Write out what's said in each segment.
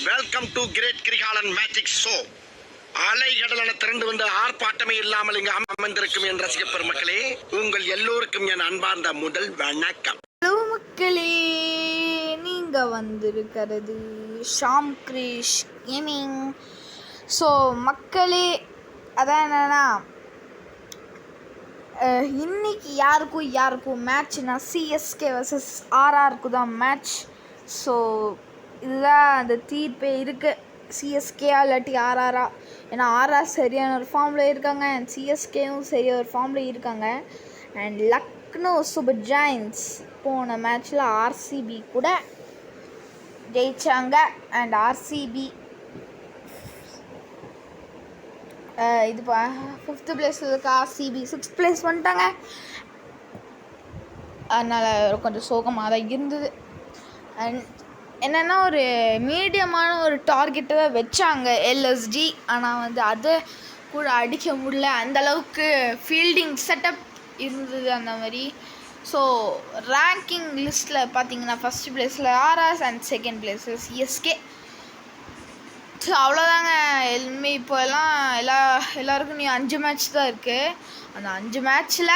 Welcome to great Kirikalan magic show. அலைகடலான திரண்டு வந்து ஆர்ப்பாட்டமே இல்லாமல் இங்கு அமர்ந்திருக்கும் என் ரசிக பெருமக்களே, உங்கள் எல்லோருக்கும் என் அன்பார்ந்த முதல் வணக்கம். ஹலோ மக்களே, நீங்க வந்திருக்கிறது ஷாம் கிரிஷ் கேமிங். ஸோ மக்களே, அதான் என்னன்னா இன்னைக்கு யாருக்கும் மேட்ச்னா சிஎஸ்கே வர்சஸ் ஆர்ஆருக்கு தான் மேட்ச். ஸோ இதுதான் அந்த தீர்ப்பே இருக்குது, சிஎஸ்கேயா இல்லாட்டி ஆர்ஆரா. ஏன்னா ஆர்ஆர் சரியான ஒரு ஃபார்மில் இருக்காங்க அண்ட் சிஎஸ்கேவும் சரியான ஒரு ஃபார்மில் இருக்காங்க. அண்ட் லக்னோ சூப்பர் ஜாயின்ஸ் போன மேட்ச்சில் ஆர்சிபி கூட ஜெயித்தாங்க. அண்ட் ஆர்சிபி இது 5th பிளேஸில் இருக்க ஆர்சிபி 6th பிளேஸ் வந்துட்டாங்க. அதனால் கொஞ்சம் சோகமாக தான் இருந்தது. அண்ட் என்னென்னா ஒரு மீடியமான ஒரு டார்கெட்டை தான் வச்சாங்க எல்எஸ்டி. ஆனால் அதை கூட அடிக்க முடியல. அந்தளவுக்கு ஃபீல்டிங் செட்டப் இருந்தது அந்த மாதிரி. ஸோ ரேங்கிங் லிஸ்ட்டில் பார்த்தீங்கன்னா ஃபஸ்ட் பிளேஸில் ஆர்ஆர் அண்ட் செகண்ட் பிளேஸில் சிஎஸ்கே. ஸோ அவ்வளோதாங்க. எல்லாமே இப்போ எல்லாருக்கும் நீ 5 மேட்ச் தான் இருக்குது. அந்த 5 மேட்ச்சில்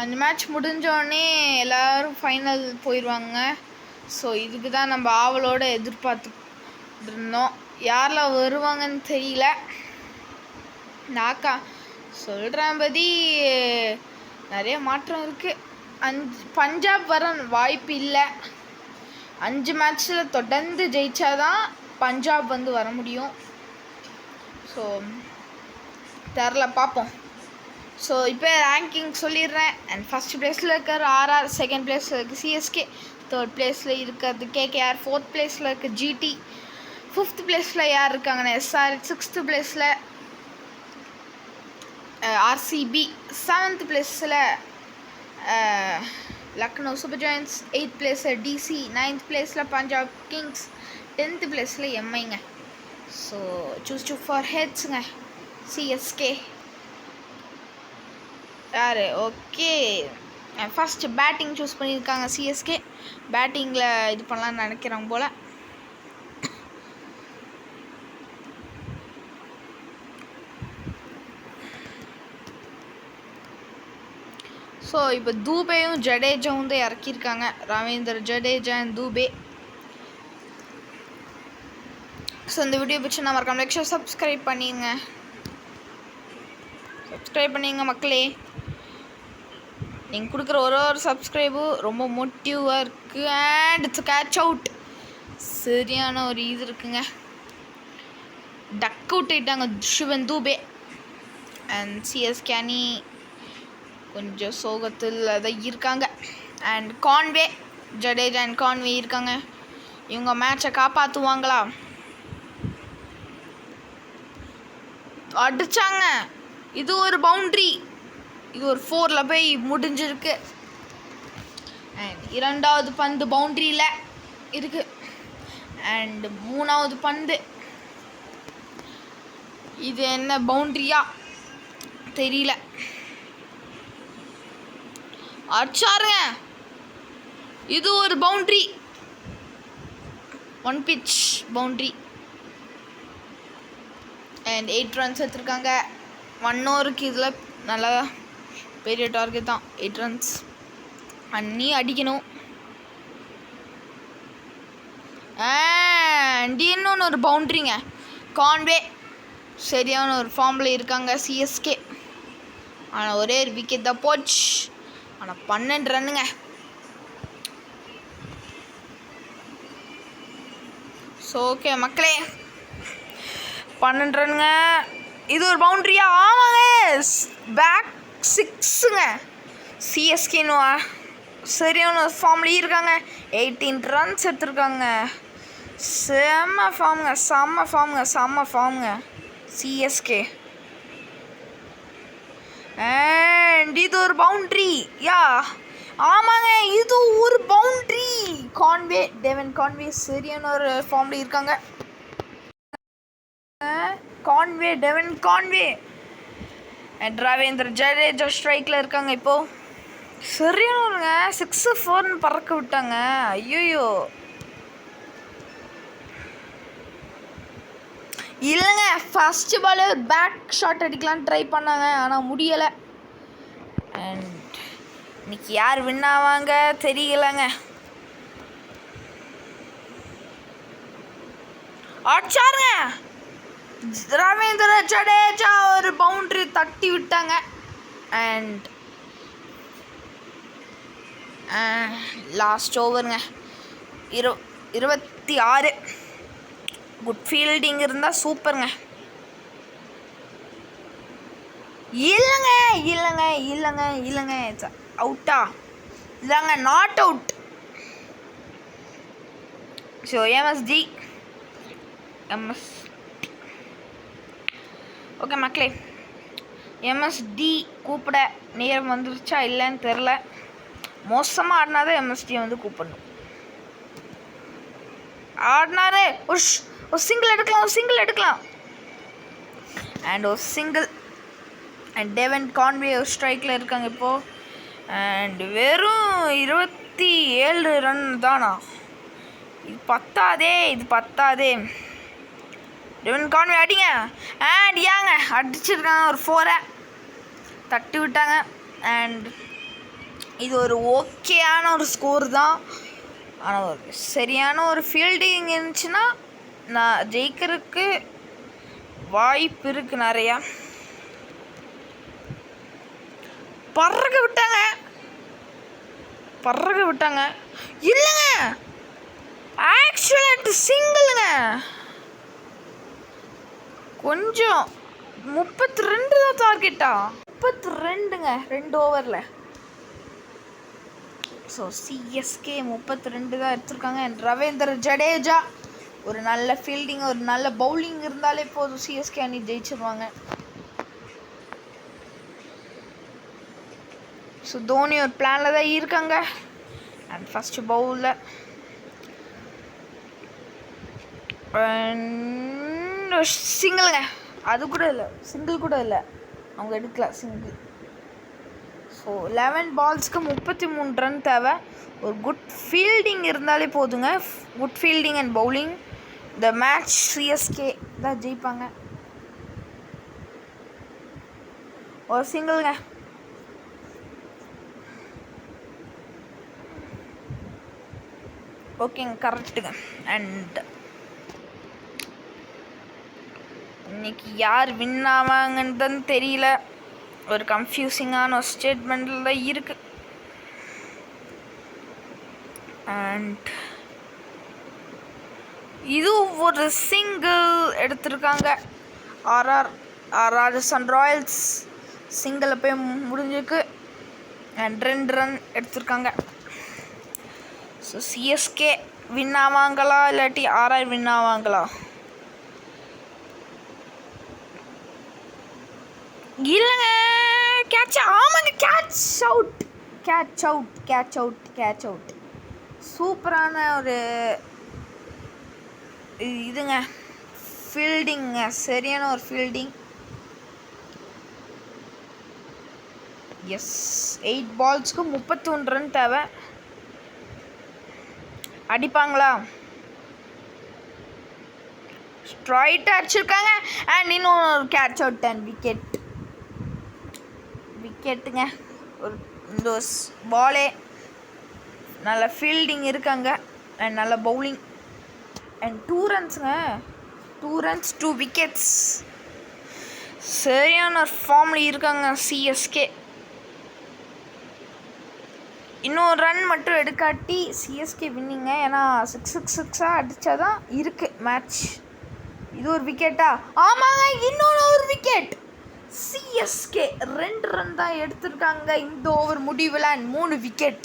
5 மேட்ச் முடிஞ்சோடனே எல்லோரும் ஃபைனல் போயிடுவாங்க. ஸோ இதுக்கு தான் நம்ம ஆவலோடு எதிர்பார்த்துட்டு இருந்தோம். யாரெல்லாம் வருவாங்கன்னு தெரியல. நாக்கா சொல்கிறேன் பதி நிறைய மாற்றம் இருக்குது. பஞ்சாப் வர வாய்ப்பு இல்லை. 5 மேட்ச்சில் தொடர்ந்து ஜெயிச்சாதான் பஞ்சாப் வர முடியும். ஸோ தெரில, பார்ப்போம். ஸோ இப்போ ரேங்கிங் சொல்லிடுறேன். அண்ட் ஃபஸ்ட் பிளேஸில் இருக்கிற ஆர்ஆர், செகண்ட் பிளேஸில் இருக்குது சிஎஸ்கே, தேர்ட் பிளேஸில் இருக்கிறது கேகேஆர், 4th பிளேஸில் இருக்குது ஜிடி, 5th பிளேஸில் யார் இருக்காங்கன்னா எஸ்ஆர், 6th பிளேஸில் ஆர்சிபி, 7th பிளேஸில் லக்னோ சூப்பர் ஜாயின்ஸ், 8th பிளேஸில் டிசி, 9th பிளேஸில் பஞ்சாப் கிங்ஸ், 10th பிளேஸில் எம்ஐங்க. ஸோ சூஸ் ஃபார் ஹெட்ஸுங்க சிஎஸ்கே யார். ஓகே, ஃபஸ்ட்டு பேட்டிங் சூஸ் பண்ணியிருக்காங்க சிஎஸ்கே. பேட்டிங்கில் இது பண்ணலான்னு நினைக்கிறாங்க போல். ஸோ இப்போ தூபேயும் ஜடேஜாவும் தான் இறக்கியிருக்காங்க. ரவீந்திர ஜடேஜா அண்ட் தூபே. ஸோ இந்த வீடியோ பிடிச்சி நான் மறக்காம லைக் ஷேர் சப்ஸ்கிரைப் பண்ணிங்க மக்களே. நீங்கள் கொடுக்குற ஒரு சப்ஸ்கிரைபும் ரொம்ப மோட்டிவாக இருக்குது. அண்ட் இட்ஸ் கேட்ச் அவுட், சரியான ஒரு இது இருக்குங்க. டக் அவுட் ஆகிட்டாங்க சிவன் தூபே. அண்ட் சிஎஸ்கே அணி கொஞ்சம் சோகத்தில் தான் இருக்காங்க. And Conway, Jadeja and Conway இருக்காங்க. இவங்க மேட்சை காப்பாற்றுவாங்களா? அடித்தாங்க. இது ஒரு பவுண்ட்ரி. இது ஒரு 4ல் போய் முடிஞ்சிருக்கு. அண்ட் 2வது பந்து பவுண்ட்ரியில் இருக்குது. அண்ட் 3வது பந்து இது என்ன பவுண்ட்ரியா தெரியல. அடிச்சாருங்க. இது ஒரு boundary, 1 pitch boundary. And 8 runs எடுத்துருக்காங்க. 1 ஓவருக்கு இதில் நல்லா பெரிய டார்கெட் தான், 8 runs. அண்ணி அடிக்கணும். அண்ட் இன்னொன்று ஒரு பவுண்ட்ரிங்க. கான்வே சரியான ஒரு ஃபார்மில் இருக்காங்க சிஎஸ்கே. ஆனால் ஒரே ஒரு விக்கெட் தான் போச்சு. ஆனால் 12 ரன்னுங்க. ஸோ ஓகே மக்களே, 12 ரன்னுங்க. இது ஒரு பவுண்ட்ரியா? ஆமாங்க, பேக் 6ங்க. சிஎஸ்கேன்னு சரியான ஒரு ஃபார்ம்லேயே இருக்காங்க. 18 runs எடுத்துருக்காங்க. செம்ம ஃபார்முங்க சிஎஸ்கே. அண்ட் இது ஒரு பவுண்ட்ரி. ஆமாங்க, இது ஒரு பவுண்ட்ரி. கான்வே, டெவன் கான்வே சரியான ஒரு ஃபார்மில் இருக்காங்க. டெவன் கான்வே அண்ட் ரவீந்திர ஜடேஜா ஸ்ட்ரைக்கில் இருக்காங்க. இப்போது சரியானங்க 6-4 பறக்க விட்டாங்க. ஐயோ, இல்லைங்க, ஃபர்ஸ்ட் பாலே ஒரு பேக் ஷாட் அடிக்கலான்னு ட்ரை பண்ணாங்க, ஆனால் முடியலை. அண்ட் இன்னைக்கு யார் வின் ஆவாங்க தெரியலங்க. அடிச்சாருங்க, ரவீந்திர ஜடேஜா ஒரு பவுண்டரி தட்டி விட்டாங்க. அண்ட் லாஸ்ட் ஓவருங்க, 26. குட் ஃபீல்டிங் இருந்தால் சூப்பருங்க. இல்லைங்க இல்லைங்க இல்லைங்க இல்லைங்க, அவுட்டா? இல்லைங்க, not out. So MSD okay மக்களே, எம்எஸ்டி கூப்பிட நேரம் வந்துருச்சா இல்லைன்னு தெரில. மோசமாக ஆடினாதான் எம்எஸ்டியை வந்து கூப்பிடணும். ஆடினாரு, ஒரு சிங்கிள் எடுக்கலாம். அண்ட் ஒரு சிங்கிள். அண்ட் டெவன் கான்வே ஒரு ஸ்ட்ரைக்கில் இருக்காங்க இப்போது. அண்ட் வெறும் 27 ரன் தானா? இது பத்தாதே. டெவன் கான்வே அடிங்க. அண்ட் ஏங்க அடிச்சிருக்காங்க, ஒரு 4 தட்டி விட்டாங்க. அண்ட் இது ஒரு ஓகேயான ஒரு ஸ்கோர் தான். ஆனால் ஒரு சரியான ஒரு ஃபீல்டிங் இருந்துச்சுன்னா நான் ஜெயிக்கிறதுக்கு வாய்ப்பு இருக்குது நிறையா. பறக்க விட்டாங்க. இல்லைங்க, ஆக்சுவலாக சிங்கிளுங்க. கொஞ்சம் 32 தான் டார்கெட்டா? 32ங்க 2 ஓவரில். ஸோ சிஎஸ்கே 32 தான் எடுத்திருக்காங்க. அண்ட் ரவீந்திர ஜடேஜா ஒரு நல்ல ஃபீல்டிங், ஒரு நல்ல பவுலிங் இருந்தாலே போதும், சிஎஸ்கே அணி ஜெயிச்சிருவாங்க. ஸோ தோனி ஒரு பிளானில் தான் இருக்காங்க. அண்ட் ஃபஸ்ட்டு பவுலில் சிங்கிளுங்க. அது கூட இல்லை, சிங்கிள் கூட இல்லை, அவங்க எடுக்கல சிங்கிள். ஸோ 11 பால்ஸ்க்கு 33 ரன் தேவை. ஒரு குட் ஃபீல்டிங் இருந்தாலே போதுங்க. Good fielding and bowling. இந்த மேட்ச் சிஎஸ்கே தான் ஜெயிப்பாங்க. ஒரு சிங்கிள்ங்க. ஓகேங்க, கரெக்டுங்க. அண்ட் இன்னைக்கு யார் வின் ஆவாங்கன்னு தெரியல. ஒரு கன்ஃபியூசிங்கான ஒரு ஸ்டேட்மெண்ட்டில் தான் இருக்குது. அண்ட் இது ஒரு சிங்கிள் எடுத்திருக்காங்க. ராஜஸ்தான் ராயல்ஸ் சிங்கிளில் போய் முடிஞ்சிருக்கு. அண்ட் 2 ரன் எடுத்திருக்காங்க. ஸோ சிஎஸ்கே வின் ஆவாங்களா இல்லாட்டி ஆர்ஆர் வின் ஆவாங்களா? இல்லைங்க, ஆமாங்க, கேட்ச் அவுட். சூப்பரான ஒரு இதுங்க, ஃபீல்டிங்க, சரியான ஒரு ஃபீல்டிங். எஸ், 8 பால்ஸ்க்கு 31 ரன் தேவை. அடிப்பாங்களா? ஸ்ட்ரைட்டாக அடிச்சிருக்காங்க. அண்ட் இன்னும் ஒரு கேட்ச் அவுட் அண்ட் விக்கெட்டுங்க. ஒரு இந்த பாலே நல்ல ஃபீல்டிங் இருக்காங்க. அண்ட் நல்ல பவுலிங். அண்ட் 2 ரன்ஸுங்க. 2 runs 2 wickets. சரியான ஒரு ஃபார்மில் இருக்காங்க சிஎஸ்கே. இன்னும் ரன் மட்டும் எடுக்காட்டி சிஎஸ்கே வின்னிங்க. ஏன்னா 6 அடித்தா தான் இருக்குது மேட்ச். இது ஒரு விக்கெட்டா? ஆமாங்க, இன்னொன்று ஒரு விக்கெட். சிஎஸ்கே 2 ரன் தான் எடுத்திருக்காங்க இந்த ஓவர் முடிவில். And 3 wicket.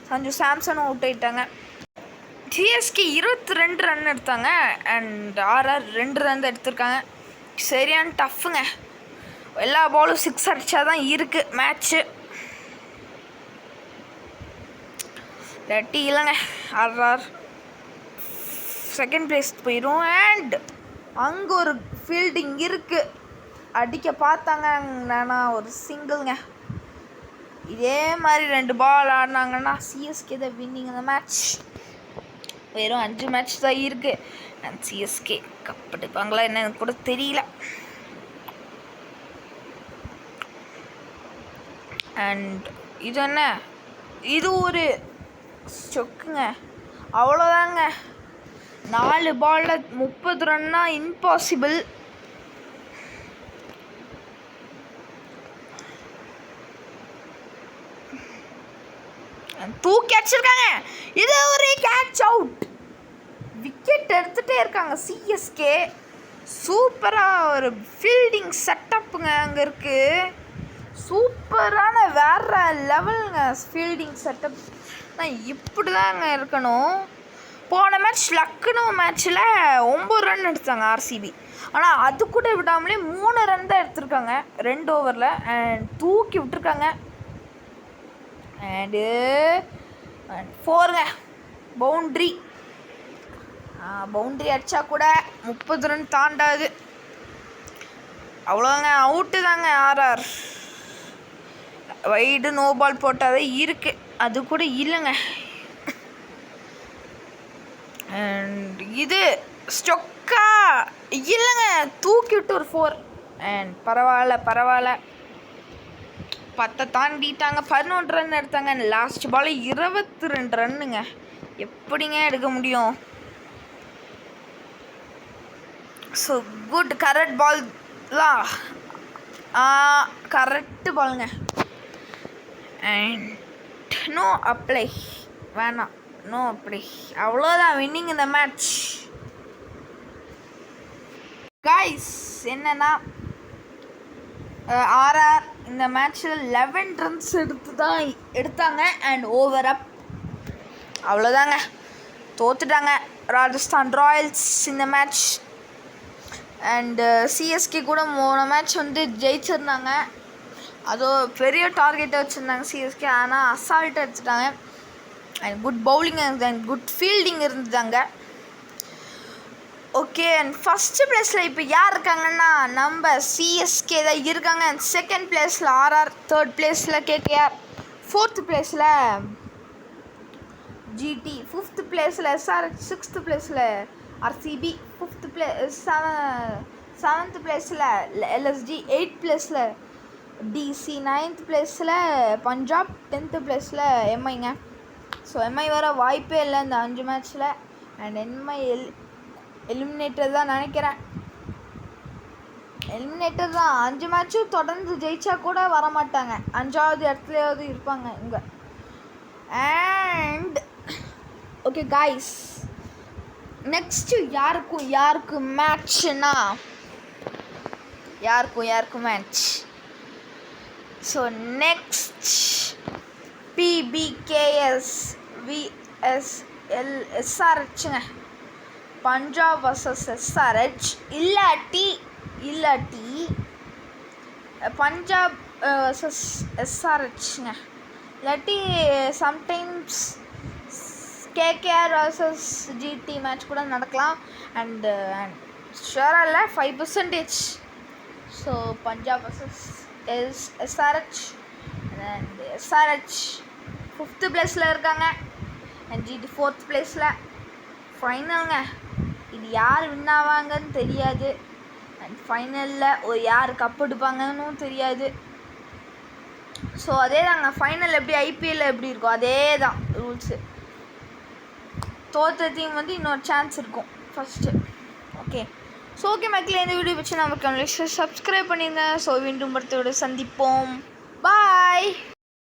Sanju Samson out ஆகிட்டாங்க. சிஎஸ்கே 22 ரன் எடுத்தாங்க. அண்ட் ஆர்ஆர் 2 ரன் தான் எடுத்திருக்காங்க. சரியான டஃப்புங்க. எல்லா பாலும் 6 அடித்தா தான் இருக்குது மேட்ச்சு. இல்லாட்டி இல்லைங்க, ஆர்ஆர் செகண்ட் பிளேஸ் போயிடும். அண்ட் அங்கே ஒரு ஃபீல்டிங் இருக்குது, அடிக்க பார்த்தாங்க. ஒரு சிங்கிள்ங்க. இதே மாதிரி 2 பால் ஆடினாங்கன்னா சிஎஸ்கே தான் வின்னிங் இந்த மேட்ச். வெறும் 5 மேட்ச் தான் இருக்குது. அண்ட் சிஎஸ்கே கப் எடுப்பாங்களா என்னன்னு கூட தெரியல. அண்ட் இது என்ன, இது ஒரு சொக்குங்க, அவ்வளோதாங்க. 4 பாலில் 30 ரன்னா இம்பாசிபிள். தூக்கி அடிச்சிருக்காங்க. இது ஒரு கேட்ச் அவுட். விக்கெட் எடுத்துகிட்டே இருக்காங்க சிஎஸ்கே. சூப்பராக ஒரு ஃபீல்டிங் செட்டப்புங்க அங்கே இருக்குது. சூப்பரான வேற லெவலுங்க ஃபீல்டிங் செட்டப். இப்படி தாங்க இருக்கணும். போன மேட்ச் லக்னோ மேட்ச்சில் 9 ரன் எடுத்தாங்க ஆர்சிபி. ஆனால் அது கூட விடாமலே 3 ரன் தான் எடுத்திருக்காங்க 2 ஓவரில். அண்ட் தூக்கி விட்டுருக்காங்க. And 4ங்க boundary. பவுண்ட்ரி அடித்தா கூட 30 ரன் தாண்டாது. அவ்வளோதாங்க, அவுட்டு தாங்க. ஆர்ஆர் வைடு நோ பால் போட்டாவே இருக்குது, அது கூட இல்லைங்க. அண்ட் இது ஸ்டொக்கா இல்லைங்க, தூக்கி விட்டு ஒரு 4. அண்ட் பரவாயில்ல 10 தாண்டிட்டாங்க. 11 ரன் எடுத்தாங்க. Last ball 22 ரன்னுங்க. எப்படிங்க எடுக்க முடியும்? ஸோ குட், கரெக்ட் பால் தான். கரெக்டு பாலுங்க. அண்ட் நோ அப்ளை, வேணாம், நோ அப்ளை. அவ்வளோதான், வின்னிங் இந்த மேட்ச். கைஸ் என்னன்னா, ஆர்ஆர் இந்த மேட்ச்சில் 11 ரன்ஸ் எடுத்தாங்க. அண்ட் ஓவர் அப். அவ்வளோதாங்க, தோத்துட்டாங்க ராஜஸ்தான் ராயல்ஸ் இந்த மேட்ச். அண்டு சிஎஸ்கே கூட போன மேட்ச் வந்து ஜெயிச்சிருந்தாங்க. அதோ பெரிய டார்கெட்டை வச்சுருந்தாங்க சிஎஸ்கே, ஆனால் அசால்ட்டாக எடுத்துட்டாங்க. And good bowling and good fielding இருந்துதாங்க. ஓகே, அண்ட் ஃபஸ்ட்டு பிளேஸில் இப்போ யார் இருக்காங்கன்னா நம்ம சிஎஸ்கே தான் இருக்காங்க. அண்ட் செகண்ட் பிளேஸில் ஆர்ஆர், தேர்ட் பிளேஸில் கேகேஆர், ஃபோர்த்து பிளேஸில் ஜிடி, ஃபிஃப்த்து பிளேஸில் எஸ்ஆர்ஹெச், சிக்ஸ்த்து பிளேஸில் ஆர்சிபி, செவன்த் பிளேஸில் எல்எஸ்டி, 8th பிளேஸில் டிசி, 9th பிளேஸில் பஞ்சாப், 10th பிளேஸில் எம்ஐங்க. ஸோ எம்ஐ வர வாய்ப்பே இல்லை இந்த 5 மேட்ச்சில். அண்ட் எம்ஐ எலிமினேட்டர் தான் நினைக்கிறேன். எலிமினேட்டர் தான். 5 மேட்சும் தொடர்ந்து ஜெயிச்சா கூட வரமாட்டாங்க, 5வது இடத்துலையாவது இருப்பாங்க இங்கே. அண்ட் ஓகே காய்ஸ், நெக்ஸ்ட்டு யாருக்கு மேட்ச்னா யாருக்கும் match. So next PBKS VS எஸ்ஆர்ஹெச்ங்க. Punjab versus SRH. இல்லாட்டி பஞ்சாப் வர்சஸ் எஸ்ஆர்ஹெச்ங்க. இல்லாட்டி sometimes KKR versus GT match கூட நடக்கலாம். அண்டு ஷுவராக இல்லை, 5%. So Punjab versus SRH. And SRH 5th பிளேஸில் இருக்காங்க. அண்ட் ஜிடி 4th பிளேஸில். ஃபைனலுங்க, இது யார் வின் ஆவாங்கன்னு தெரியாது. அண்ட் ஃபைனலில் யார் கப் எடுப்பாங்கன்னு தெரியாது. ஸோ அதே தாங்க, ஃபைனல் எப்படி ஐபிஎல்ல எப்படி இருக்கும் அதே தான் ரூல்ஸு. தோற்ற டீம் வந்து இன்னொரு சான்ஸ் இருக்கும் ஃபஸ்ட்டு. ஓகே, ஸோ ஓகே மக்களே, இந்த வீடியோ வச்சு நமக்கு சப்ஸ்கிரைப் பண்ணிடுங்க. ஸோ மீண்டும் அடுத்த வீடியோ சந்திப்போம். பாய்.